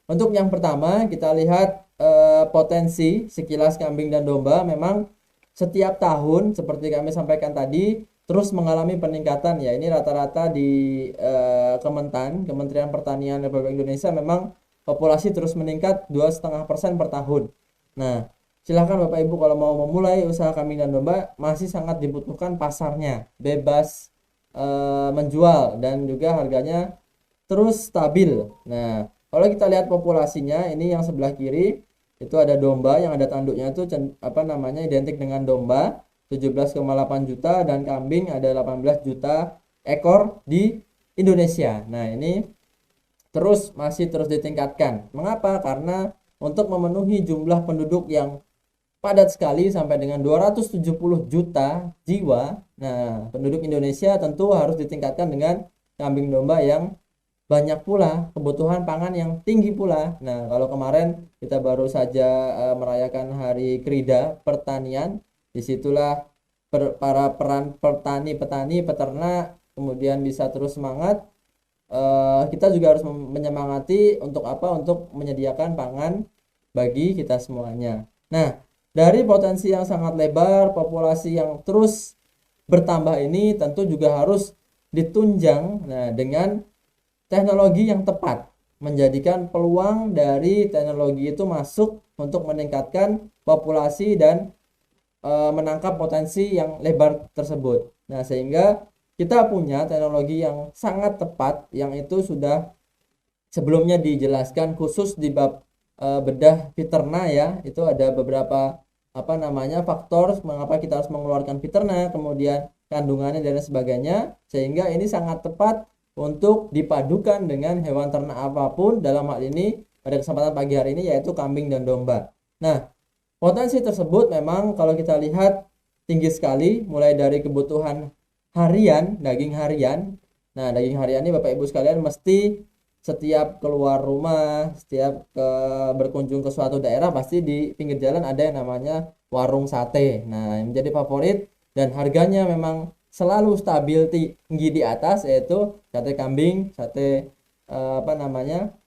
Untuk yang pertama kita lihat potensi sekilas kambing dan domba. Memang setiap tahun seperti kami sampaikan tadi terus mengalami peningkatan ya. Ini rata-rata di Kementerian Pertanian Republik Indonesia memang populasi terus meningkat 2,5% per tahun. Nah, silahkan Bapak Ibu kalau mau memulai usaha kambing dan domba, masih sangat dibutuhkan pasarnya, bebas menjual dan juga harganya terus stabil. Nah, kalau kita lihat populasinya, ini yang sebelah kiri itu ada domba yang ada tanduknya itu identik dengan domba 17,8 juta dan kambing ada 18 juta ekor di Indonesia. Nah, ini masih terus ditingkatkan. Mengapa? Karena untuk memenuhi jumlah penduduk yang padat sekali sampai dengan 270 juta jiwa. Nah, penduduk Indonesia tentu harus ditingkatkan dengan kambing domba yang banyak pula, kebutuhan pangan yang tinggi pula. Nah, kalau kemarin kita baru saja merayakan Hari Krida Pertanian, disitulah para peran petani, peternak kemudian bisa terus semangat. Kita juga harus menyemangati untuk apa? Untuk menyediakan pangan bagi kita semuanya. Nah, dari potensi yang sangat lebar, populasi yang terus bertambah ini tentu juga harus ditunjang dengan teknologi yang tepat, menjadikan peluang dari teknologi itu masuk untuk meningkatkan populasi dan menangkap potensi yang lebar tersebut. Nah, sehingga kita punya teknologi yang sangat tepat yang itu sudah sebelumnya dijelaskan khusus di bab bedah peternak ya. Itu ada beberapa faktor mengapa kita harus mengeluarkan peternak, kemudian kandungannya dan sebagainya, sehingga ini sangat tepat untuk dipadukan dengan hewan ternak apapun, dalam hal ini pada kesempatan pagi hari ini yaitu kambing dan domba. Nah, potensi tersebut memang kalau kita lihat tinggi sekali, mulai dari kebutuhan harian, daging harian. Nah, daging harian ini Bapak Ibu sekalian mesti setiap keluar rumah, setiap berkunjung ke suatu daerah, pasti di pinggir jalan ada yang namanya warung sate. Nah, yang menjadi favorit dan harganya memang selalu stabil tinggi di atas, yaitu sate kambing, sate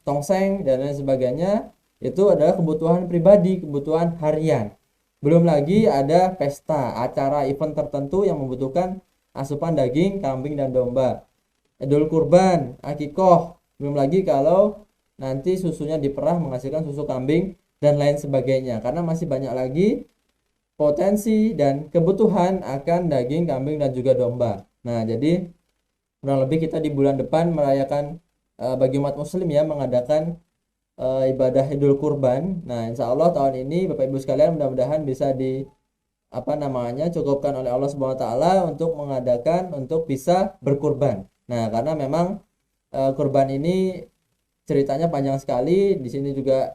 tongseng dan lain sebagainya. Itu adalah kebutuhan pribadi, kebutuhan harian. Belum lagi ada pesta, acara, event tertentu yang membutuhkan asupan daging kambing dan domba. Idul Kurban, akikoh, belum lagi kalau nanti susunya diperah menghasilkan susu kambing dan lain sebagainya. Karena masih banyak lagi potensi dan kebutuhan akan daging kambing dan juga domba. Nah, jadi kurang lebih kita di bulan depan merayakan bagi umat muslim ya, mengadakan ibadah Idul Kurban. Nah, insya Allah tahun ini Bapak Ibu sekalian mudah-mudahan bisa cukupkan oleh Allah Subhanahu wa taala untuk bisa berkurban. Nah, karena memang kurban ini ceritanya panjang sekali. Di sini juga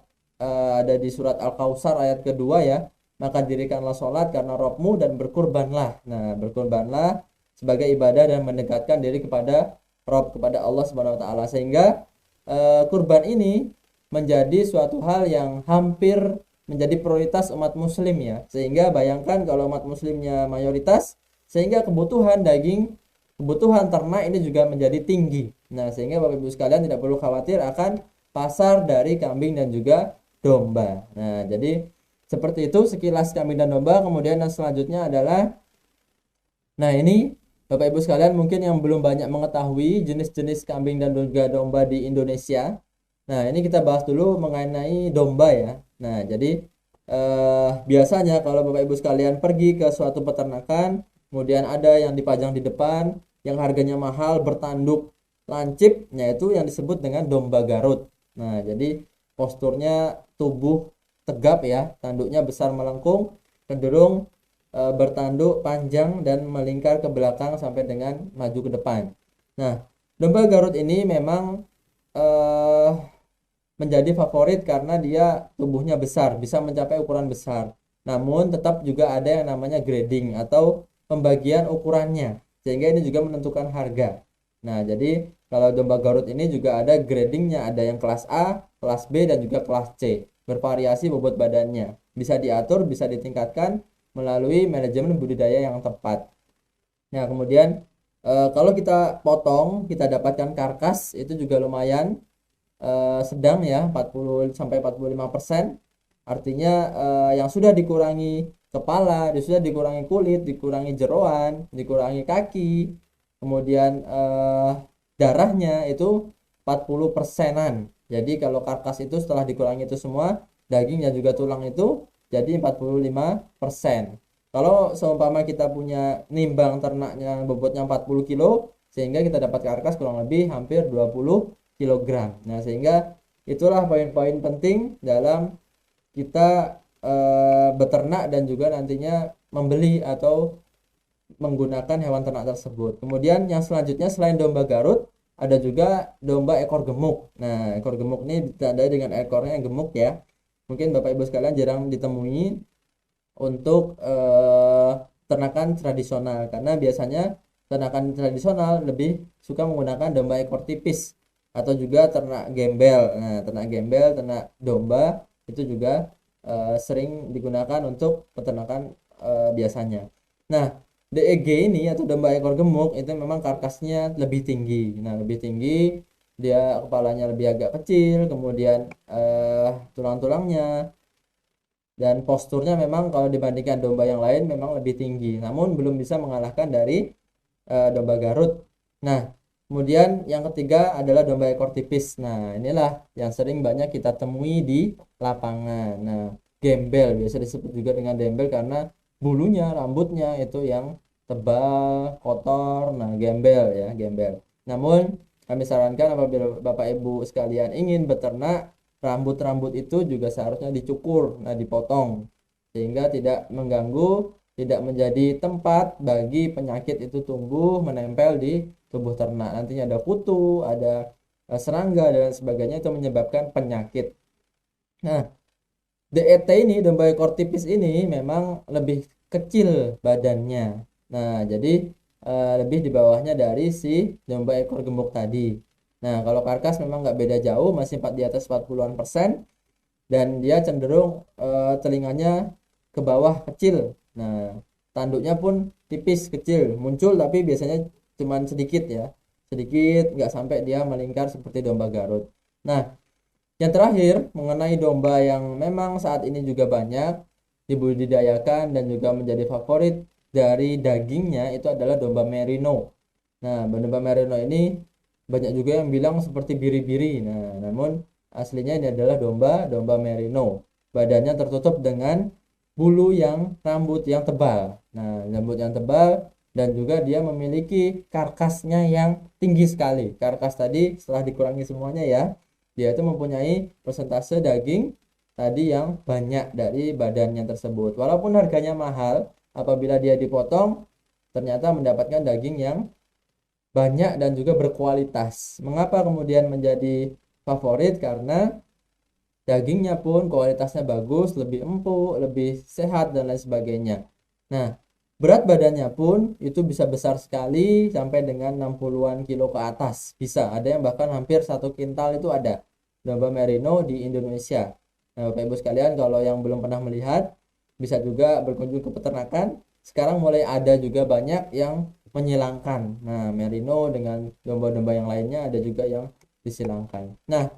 ada di surat Al-Kautsar ayat kedua ya. Maka dirikanlah sholat karena Rabbmu dan berkurbanlah. Nah, berkurbanlah sebagai ibadah dan mendekatkan diri kepada Rabb, kepada Allah Subhanahu wa taala, sehingga kurban ini menjadi suatu hal yang hampir menjadi prioritas umat muslim ya. Sehingga bayangkan kalau umat muslimnya mayoritas, sehingga kebutuhan daging, kebutuhan ternak ini juga menjadi tinggi. Nah, sehingga Bapak Ibu sekalian tidak perlu khawatir akan pasar dari kambing dan juga domba. Nah, jadi seperti itu sekilas kambing dan domba. Kemudian yang selanjutnya adalah, nah ini Bapak Ibu sekalian mungkin yang belum banyak mengetahui jenis-jenis kambing dan juga domba di Indonesia. Nah, ini kita bahas dulu mengenai domba ya. Nah, jadi biasanya kalau Bapak Ibu sekalian pergi ke suatu peternakan, kemudian ada yang dipajang di depan yang harganya mahal, bertanduk lancip, yaitu yang disebut dengan domba Garut. Nah, jadi posturnya tubuh tegap ya, tanduknya besar melengkung, cenderung bertanduk panjang dan melingkar ke belakang sampai dengan maju ke depan. Nah, domba Garut ini memang menjadi favorit karena dia tubuhnya besar, bisa mencapai ukuran besar. Namun tetap juga ada yang namanya grading atau pembagian ukurannya, sehingga ini juga menentukan harga. Nah, jadi kalau domba Garut ini juga ada gradingnya, ada yang kelas A, kelas B dan juga kelas C. Bervariasi bobot badannya, bisa diatur, bisa ditingkatkan melalui manajemen budidaya yang tepat. Nah, kemudian kalau kita potong, kita dapatkan karkas itu juga lumayan sedang ya, 40 sampai 45%. Artinya yang sudah dikurangi kepala, sudah dikurangi kulit, dikurangi jeroan, dikurangi kaki, kemudian darahnya itu 40%-an. Jadi kalau karkas itu setelah dikurangi itu semua, daging dan juga tulang itu jadi 45%. Kalau seumpama kita punya nimbang ternaknya bobotnya 40 kilo, sehingga kita dapat karkas kurang lebih hampir 20 kilogram. Nah, sehingga itulah poin-poin penting dalam kita beternak dan juga nantinya membeli atau menggunakan hewan ternak tersebut. Kemudian yang selanjutnya selain domba Garut, ada juga domba ekor gemuk. Nah, ekor gemuk ini ditandai dengan ekornya yang gemuk ya. Mungkin Bapak Ibu sekalian jarang ditemui untuk ternakan tradisional, karena biasanya ternakan tradisional lebih suka menggunakan domba ekor tipis atau juga ternak gembel. Nah, ternak gembel, ternak domba itu juga sering digunakan untuk peternakan biasanya. Nah, DEG ini atau domba ekor gemuk itu memang karkasnya lebih tinggi. Nah, lebih tinggi, dia kepalanya lebih agak kecil, kemudian tulang-tulangnya dan posturnya memang kalau dibandingkan domba yang lain memang lebih tinggi, namun belum bisa mengalahkan dari domba Garut. Nah, kemudian yang ketiga adalah domba ekor tipis. Nah, inilah yang sering banyak kita temui di lapangan. Nah, gembel biasa disebut juga dengan gembel karena bulunya, rambutnya itu yang tebal, kotor. Nah, gembel ya, gembel. Namun kami sarankan apabila Bapak Ibu sekalian ingin beternak, rambut-rambut itu juga seharusnya dicukur, nah dipotong, sehingga tidak mengganggu, tidak menjadi tempat bagi penyakit itu tumbuh menempel di tubuh ternak. Nantinya ada kutu, ada serangga dan sebagainya, itu menyebabkan penyakit. Nah, DET ini, domba ekor tipis ini memang lebih kecil badannya. Nah, jadi lebih di bawahnya dari si domba ekor gemuk tadi. Nah, kalau karkas memang nggak beda jauh, masih di atas 40%, dan dia cenderung telinganya ke bawah kecil. Nah, tanduknya pun tipis kecil, muncul tapi biasanya cuman sedikit ya, sedikit, nggak sampai dia melingkar seperti domba Garut. Nah, yang terakhir mengenai domba yang memang saat ini juga banyak dibudidayakan dan juga menjadi favorit dari dagingnya itu adalah domba merino. Nah, domba merino ini banyak juga yang bilang seperti biri-biri. Nah, namun aslinya ini adalah domba merino. Badannya tertutup dengan bulu yang rambut yang tebal. Nah, rambut yang tebal dan juga dia memiliki karkasnya yang tinggi sekali. Karkas tadi setelah dikurangi semuanya ya, dia itu mempunyai persentase daging tadi yang banyak dari badannya tersebut. Walaupun harganya mahal, apabila dia dipotong ternyata mendapatkan daging yang banyak dan juga berkualitas. Mengapa kemudian menjadi favorit? Karena dagingnya pun kualitasnya bagus, lebih empuk, lebih sehat dan lain sebagainya. Nah, berat badannya pun itu bisa besar sekali sampai dengan 60-an kilo ke atas. Bisa, ada yang bahkan hampir 1 kintal itu ada domba merino di Indonesia. Nah, Bapak Ibu sekalian, kalau yang belum pernah melihat bisa juga berkunjung ke peternakan. Sekarang mulai ada juga banyak yang menyilangkan. Nah, merino dengan domba-domba yang lainnya ada juga yang disilangkan. Nah,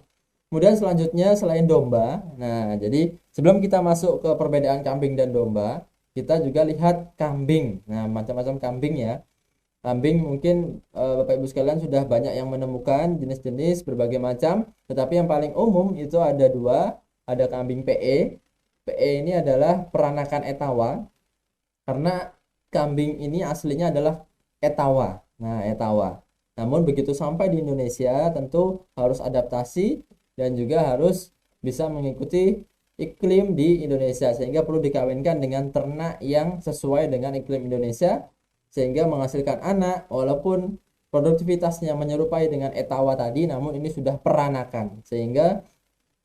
kemudian selanjutnya selain domba, nah jadi sebelum kita masuk ke perbedaan kambing dan domba, kita juga lihat kambing. Nah, macam-macam kambing ya. Kambing mungkin Bapak Ibu sekalian sudah banyak yang menemukan jenis-jenis berbagai macam, tetapi yang paling umum itu ada dua, ada kambing PE. PE ini adalah peranakan etawa, karena kambing ini aslinya adalah etawa. Nah, etawa. Namun begitu sampai di Indonesia tentu harus adaptasi dan juga harus bisa mengikuti iklim di Indonesia, sehingga perlu dikawinkan dengan ternak yang sesuai dengan iklim Indonesia sehingga menghasilkan anak walaupun produktivitasnya menyerupai dengan etawa tadi, namun ini sudah peranakan sehingga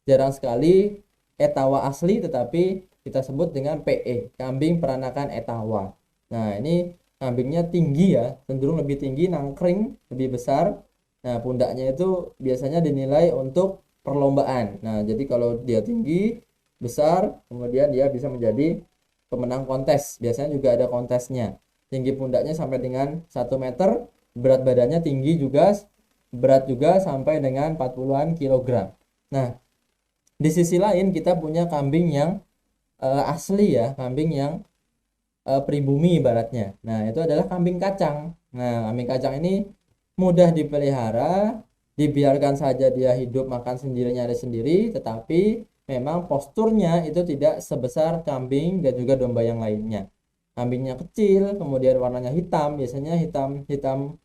jarang sekali etawa asli tetapi kita sebut dengan PE, kambing peranakan etawa. Nah, ini kambingnya tinggi ya, cenderung lebih tinggi, nangkring, lebih besar. Nah, pundaknya itu biasanya dinilai untuk perlombaan. Nah, jadi kalau dia tinggi, besar, kemudian dia bisa menjadi pemenang kontes. Biasanya juga ada kontesnya. Tinggi pundaknya sampai dengan 1 meter, berat badannya tinggi juga, berat juga sampai dengan 40-an kilogram. Nah, di sisi lain kita punya kambing yang asli ya, kambing yang pribumi ibaratnya. Nah, itu adalah kambing kacang. Nah, kambing kacang ini mudah dipelihara, dibiarkan saja dia hidup makan sendiri nyari sendiri, tetapi memang posturnya itu tidak sebesar kambing dan juga domba yang lainnya. Kambingnya kecil, kemudian warnanya hitam, biasanya hitam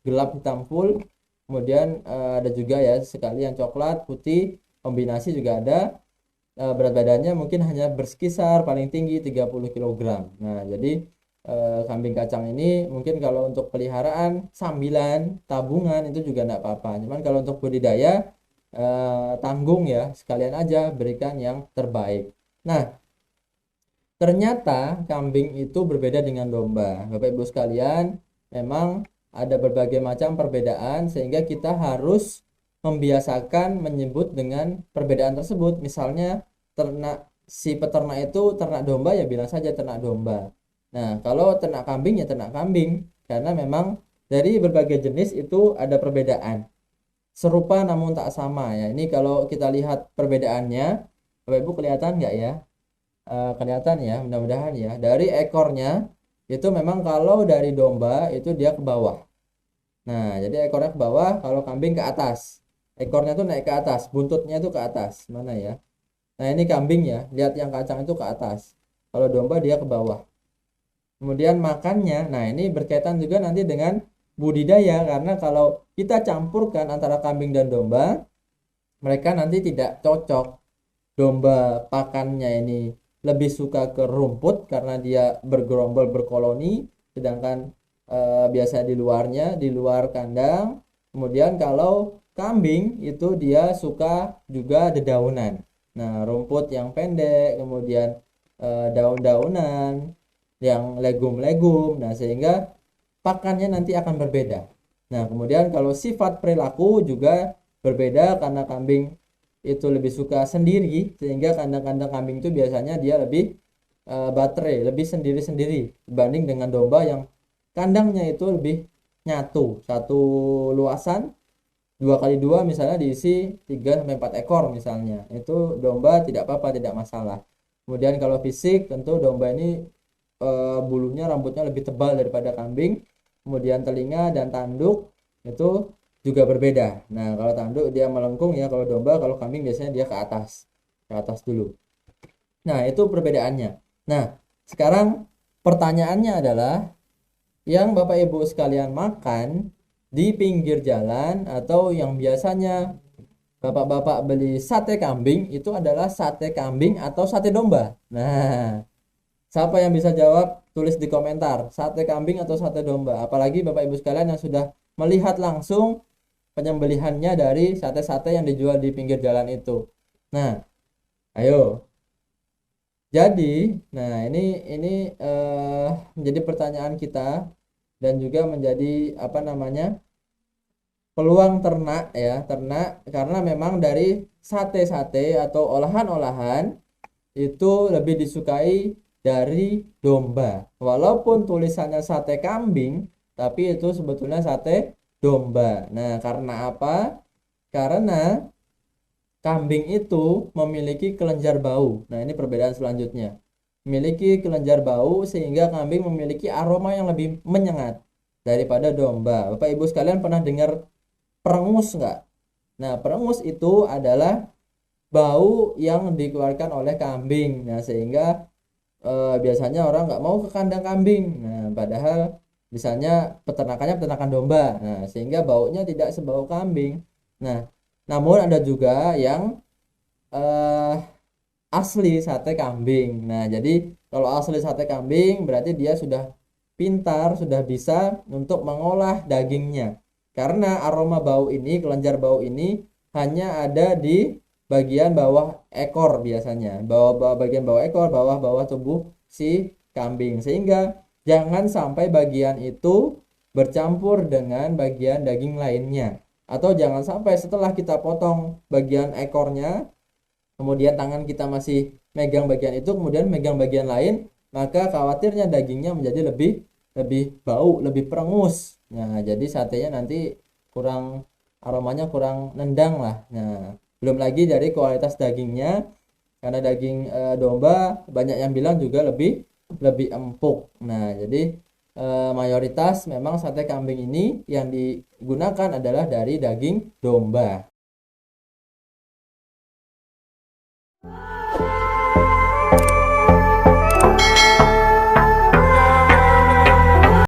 gelap, hitam full. Kemudian ada juga ya sekali yang coklat, putih, kombinasi juga ada. Berat badannya mungkin hanya berkisar paling tinggi 30 kg. Nah, jadi kambing kacang ini mungkin kalau untuk peliharaan, sambilan, tabungan itu juga enggak apa-apa. Cuman kalau untuk budidaya tanggung ya, sekalian aja berikan yang terbaik. Nah, ternyata kambing itu berbeda dengan domba. Bapak Ibu sekalian, memang ada berbagai macam perbedaan sehingga kita harus membiasakan menyebut dengan perbedaan tersebut. Misalnya si peternak itu ternak domba ya bilang saja ternak domba. Nah, kalau ternak kambing ya ternak kambing, karena memang dari berbagai jenis itu ada perbedaan. Serupa namun tak sama ya. Ini kalau kita lihat perbedaannya, Bapak Ibu kelihatan nggak ya? Kelihatan ya, mudah-mudahan ya. Dari ekornya itu memang kalau dari domba itu dia ke bawah. Nah, jadi ekornya ke bawah, kalau kambing ke atas. Ekornya tuh naik ke atas, buntutnya itu ke atas. Mana ya? Nah, ini kambing ya. Lihat yang kacang itu ke atas. Kalau domba dia ke bawah. Kemudian makannya, nah ini berkaitan juga nanti dengan budidaya, karena kalau kita campurkan antara kambing dan domba, mereka nanti tidak cocok. Domba pakannya ini lebih suka ke rumput karena dia bergerombol berkoloni, sedangkan biasa di luar kandang. Kemudian kalau kambing itu dia suka juga dedaunan. Nah, rumput yang pendek, kemudian daun-daunan, yang legum-legum. Nah, sehingga pakannya nanti akan berbeda. Nah, kemudian kalau sifat perilaku juga berbeda karena kambing itu lebih suka sendiri, sehingga kandang-kandang kambing itu biasanya dia lebih baterai, lebih sendiri-sendiri dibanding dengan domba yang kandangnya itu lebih nyatu, satu luasan 2x2 misalnya diisi 3-4 ekor misalnya. Itu domba tidak apa-apa, tidak masalah. Kemudian kalau fisik tentu domba ini bulunya, rambutnya lebih tebal daripada kambing. Kemudian telinga dan tanduk itu juga berbeda. Nah, kalau tanduk dia melengkung ya, kalau domba, kalau kambing biasanya dia ke atas dulu. Nah, itu perbedaannya. Nah, sekarang pertanyaannya adalah, yang Bapak Ibu sekalian makan di pinggir jalan atau yang biasanya Bapak-bapak beli sate kambing, itu adalah sate kambing atau sate domba? Nah, siapa yang bisa jawab? Tulis di komentar, sate kambing atau sate domba. Apalagi Bapak Ibu sekalian yang sudah melihat langsung penyembelihannya dari sate-sate yang dijual di pinggir jalan itu. Nah, ayo. Jadi, nah ini menjadi pertanyaan kita dan juga menjadi apa namanya? Peluang ternak ya, ternak, karena memang dari sate-sate atau olahan-olahan itu lebih disukai dari domba. Walaupun tulisannya sate kambing, tapi itu sebetulnya sate domba. Nah, karena apa? Karena kambing itu memiliki kelenjar bau. Nah, ini perbedaan selanjutnya. Memiliki kelenjar bau sehingga kambing memiliki aroma yang lebih menyengat daripada domba. Bapak Ibu sekalian pernah dengar perengus enggak? Nah, perengus itu adalah bau yang dikeluarkan oleh kambing. Nah, sehingga biasanya orang nggak mau ke kandang kambing. Nah, padahal misalnya peternakannya peternakan domba. Nah, sehingga baunya tidak sebau kambing. Nah, namun ada juga yang asli sate kambing. Nah, jadi kalau asli sate kambing berarti dia sudah pintar, sudah bisa untuk mengolah dagingnya. Karena aroma bau ini, kelenjar bau ini hanya ada di bagian bawah ekor biasanya. Bagian bawah ekor, bawah tubuh si kambing. Sehingga jangan sampai bagian itu bercampur dengan bagian daging lainnya. Atau jangan sampai setelah kita potong bagian ekornya, kemudian tangan kita masih megang bagian itu, kemudian megang bagian lain, maka khawatirnya dagingnya menjadi lebih lebih bau, lebih perengus. Nah, jadi satenya nanti kurang, aromanya kurang nendang lah. Nah, belum lagi dari kualitas dagingnya, karena daging domba banyak yang bilang juga lebih lebih empuk. Nah, jadi mayoritas memang sate kambing ini yang digunakan adalah dari daging domba.